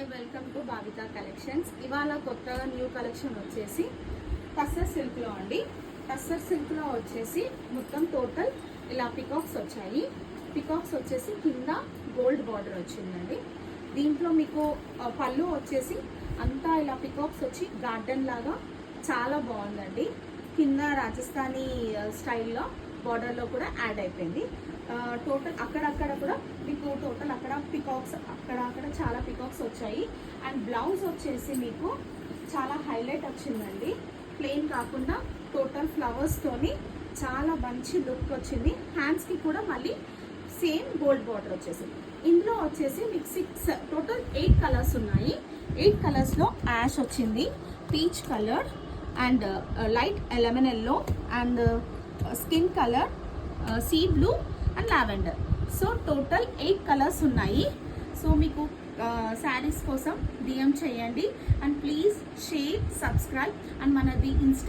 Hi, welcome to Bhavitha collections. ఇవాళ కొత్తగా new collection వచ్చేసి టస్సర్ సిల్క్లో అండి. టస్సర్ సిల్క్లో వచ్చేసి మొత్తం టోటల్ ఇలా పికాక్స్ వచ్చాయి. పికాక్స్ వచ్చేసి కింద గోల్డ్ బార్డర్ వచ్చిందండి. దీంట్లో మీకు పళ్ళు వచ్చేసి అంతా ఇలా పికాక్స్ వచ్చి గార్డెన్ లాగా చాలా బాగుందండి. కింద రాజస్థానీ స్టైల్లో బార్డర్లో కూడా యాడ్ అయిపోయింది. టోటల్ అక్కడక్కడ కూడా మీకు టోటల్ అక్కడ పికాక్స్ అక్కడ చాలా పికాక్స్ వచ్చాయి. అండ్ బ్లౌజ్ వచ్చేసి మీకు చాలా హైలైట్ వచ్చిందండి. ప్లెయిన్ కాకుండా టోటల్ ఫ్లవర్స్తోని చాలా మంచి లుక్ వచ్చింది. హ్యాండ్స్కి కూడా మళ్ళీ సేమ్ గోల్డ్ బార్డర్ వచ్చేసింది. ఇందులో వచ్చేసి మీకు టోటల్ 8 కలర్స్ ఉన్నాయి. 8 కలర్స్లో యాష్ వచ్చింది, peach colour and light lemon yellow and skin colour, sea blue and lavender. So total 8 colours ఉన్నాయి. సో మీకు శారీస్ కోసం DM చేయండి. And please share, subscribe. And మనది ఇన్స్టా